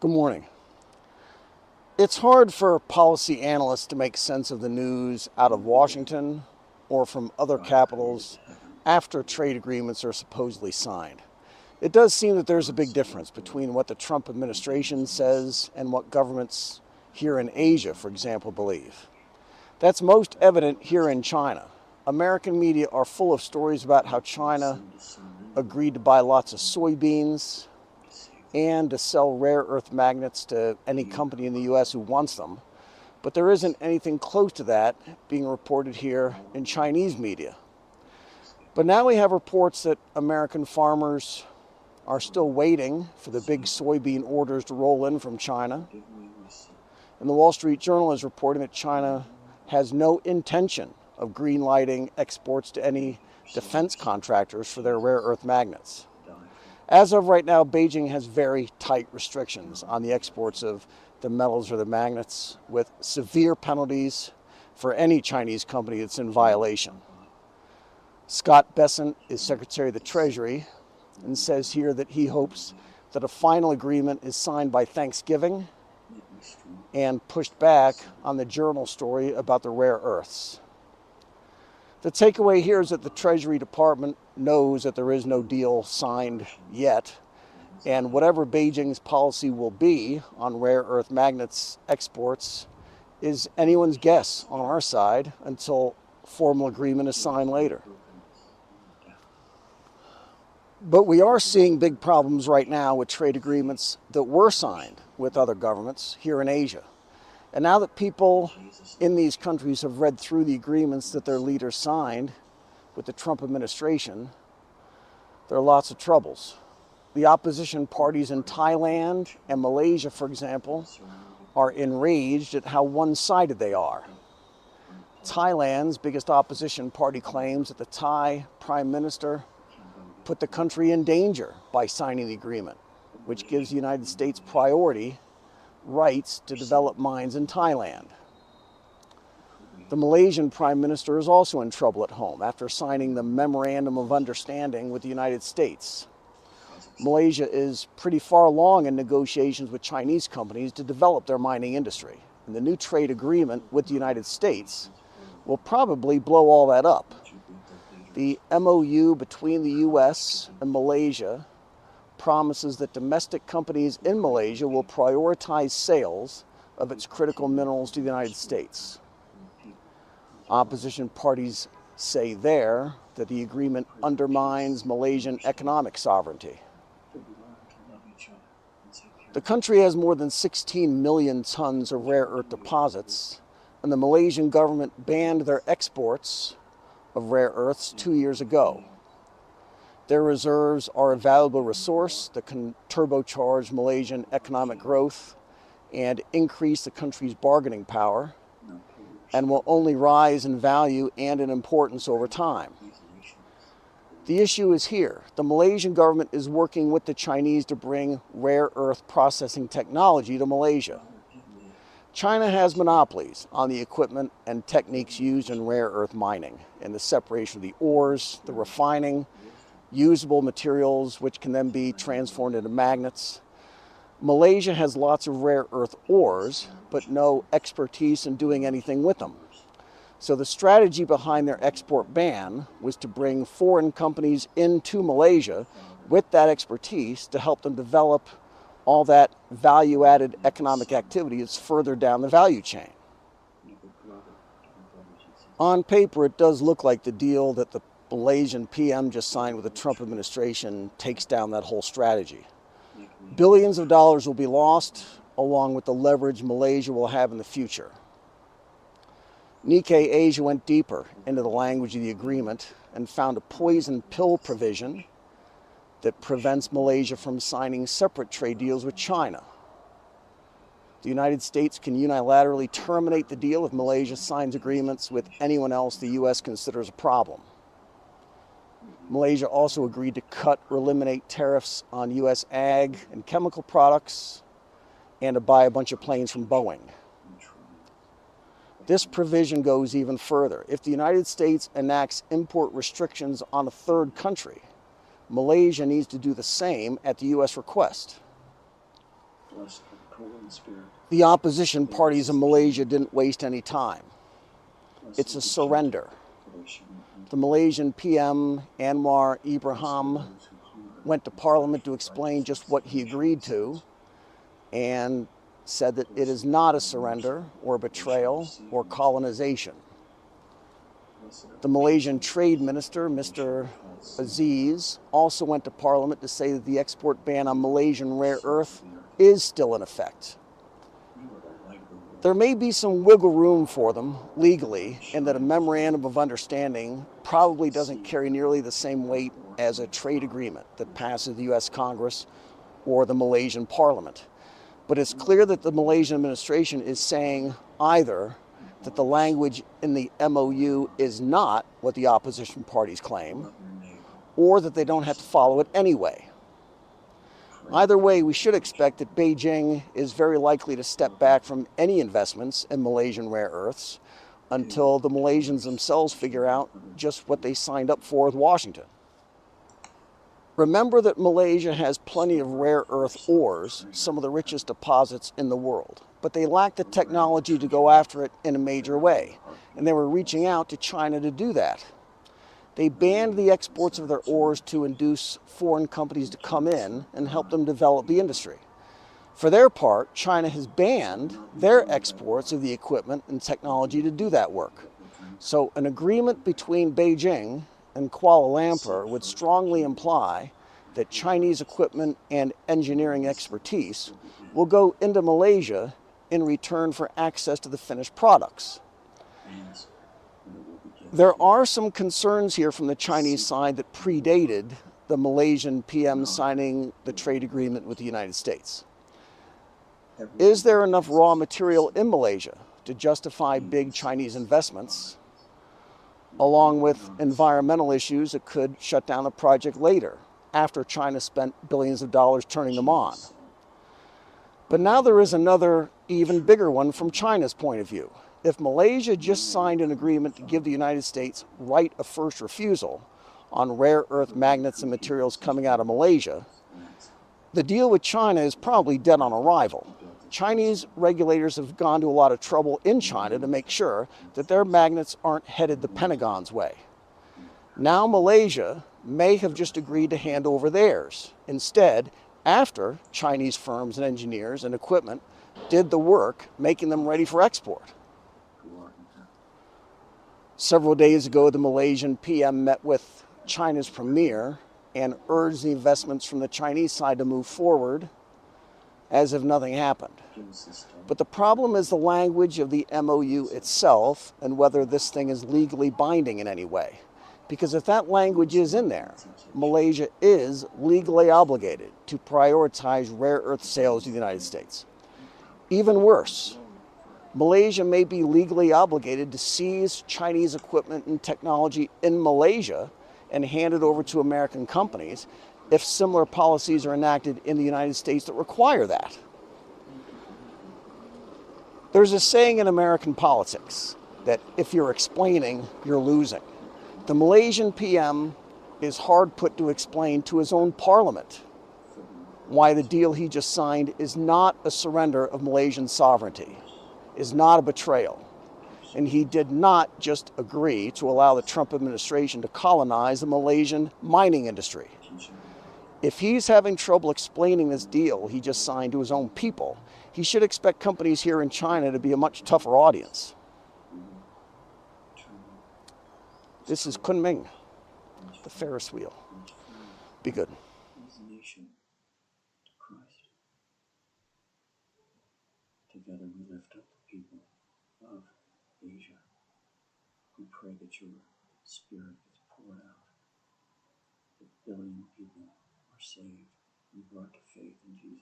Good morning. It's hard for policy analysts to make sense of the news out of Washington or from other capitals after trade agreements are supposedly signed. It does seem that there's a big difference between what the Trump administration says and what governments here in Asia, for example, believe. That's most evident here in China. American media are full of stories about how China agreed to buy lots of soybeans and to sell rare earth magnets to any company in the U.S. who wants them. But there isn't anything close to that being reported here in Chinese media. But now we have reports that American farmers are still waiting for the big soybean orders to roll in from China. And the Wall Street Journal is reporting that China has no intention of greenlighting exports to any defense contractors for their rare earth magnets. As of right now, Beijing has very tight restrictions on the exports of the metals or the magnets, with severe penalties for any Chinese company that's in violation. Scott Bessent is Secretary of the Treasury and says here that he hopes that a final agreement is signed by Thanksgiving and pushed back on the Journal story about the rare earths. The takeaway here is that the Treasury Department knows that there is no deal signed yet, and whatever Beijing's policy will be on rare earth magnets exports is anyone's guess on our side until formal agreement is signed later. But we are seeing big problems right now with trade agreements that were signed with other governments here in Asia. And now that people in these countries have read through the agreements that their leaders signed with the Trump administration, there are lots of troubles. The opposition parties in Thailand and Malaysia, for example, are enraged at how one-sided they are. Thailand's biggest opposition party claims that the Thai Prime Minister put the country in danger by signing the agreement, which gives the United States priority rights to develop mines in Thailand. The Malaysian Prime Minister is also in trouble at home after signing the Memorandum of Understanding with the United States. Malaysia is pretty far along in negotiations with Chinese companies to develop their mining industry, and the new trade agreement with the United States will probably blow all that up. The MOU between the U.S. and Malaysia promises that domestic companies in Malaysia will prioritize sales of its critical minerals to the United States. Opposition parties say there that the agreement undermines Malaysian economic sovereignty. The country has more than 16 million tons of rare earth deposits, and the Malaysian government banned their exports of rare earths 2 years ago. Their reserves are a valuable resource that can turbocharge Malaysian economic growth and increase the country's bargaining power, and will only rise in value and in importance over time. The issue is here. The Malaysian government is working with the Chinese to bring rare earth processing technology to Malaysia. China has monopolies on the equipment and techniques used in rare earth mining, in the separation of the ores, the refining, usable materials which can then be transformed into magnets. Malaysia has lots of rare earth ores, but no expertise in doing anything with them. So the strategy behind their export ban was to bring foreign companies into Malaysia with that expertise to help them develop all that value-added economic activity that's further down the value chain. On paper, it does look like the deal that the Malaysian PM just signed with the Trump administration takes down that whole strategy. Billions of dollars will be lost, along with the leverage Malaysia will have in the future. Nikkei Asia went deeper into the language of the agreement and found a poison pill provision that prevents Malaysia from signing separate trade deals with China. The United States can unilaterally terminate the deal if Malaysia signs agreements with anyone else the U.S. considers a problem. Malaysia also agreed to cut or eliminate tariffs on U.S. ag and chemical products and to buy a bunch of planes from Boeing. This provision goes even further. If the United States enacts import restrictions on a third country, Malaysia needs to do the same at the U.S. request. The opposition parties in Malaysia didn't waste any time. It's a surrender. The Malaysian PM, Anwar Ibrahim, went to Parliament to explain just what he agreed to and said that it is not a surrender or betrayal or colonization. The Malaysian Trade Minister, Mr. Aziz, also went to Parliament to say that the export ban on Malaysian rare earth is still in effect. There may be some wiggle room for them legally, in that a memorandum of understanding probably doesn't carry nearly the same weight as a trade agreement that passes the U.S. Congress or the Malaysian Parliament. But it's clear that the Malaysian administration is saying either that the language in the MOU is not what the opposition parties claim, or that they don't have to follow it anyway. Either way, we should expect that Beijing is very likely to step back from any investments in Malaysian rare earths until the Malaysians themselves figure out just what they signed up for with Washington. Remember that Malaysia has plenty of rare earth ores, some of the richest deposits in the world, but they lack the technology to go after it in a major way, and they were reaching out to China to do that. They banned the exports of their ores to induce foreign companies to come in and help them develop the industry. For their part, China has banned their exports of the equipment and technology to do that work. So an agreement between Beijing and Kuala Lumpur would strongly imply that Chinese equipment and engineering expertise will go into Malaysia in return for access to the finished products. There are some concerns here from the Chinese side that predated the Malaysian PM signing the trade agreement with the United States. Is there enough raw material in Malaysia to justify big Chinese investments, along with environmental issues that could shut down the project later, after China spent billions of dollars turning them on? But now there is another, even bigger one from China's point of view. If Malaysia just signed an agreement to give the United States right of first refusal on rare earth magnets and materials coming out of Malaysia, the deal with China is probably dead on arrival. Chinese regulators have gone to a lot of trouble in China to make sure that their magnets aren't headed the Pentagon's way. Now Malaysia may have just agreed to hand over theirs. Instead, after Chinese firms and engineers and equipment did the work, making them ready for export. Several days ago, the Malaysian PM met with China's premier and urged the investments from the Chinese side to move forward as if nothing happened. But the problem is the language of the MOU itself and whether this thing is legally binding in any way. Because if that language is in there, Malaysia is legally obligated to prioritize rare earth sales to the United States. Even worse, Malaysia may be legally obligated to seize Chinese equipment and technology in Malaysia and hand it over to American companies if similar policies are enacted in the United States that require that. There's a saying in American politics that if you're explaining, you're losing. The Malaysian PM is hard put to explain to his own parliament why the deal he just signed is not a surrender of Malaysian sovereignty, is not a betrayal. And he did not just agree to allow the Trump administration to colonize the Malaysian mining industry. If he's having trouble explaining this deal he just signed to his own people, he should expect companies here in China to be a much tougher audience. This is Kunming, the Ferris wheel. Be good. Together we lift up the people of Asia. We pray that your spirit is poured out, that 1 billion people are saved and brought to faith in Jesus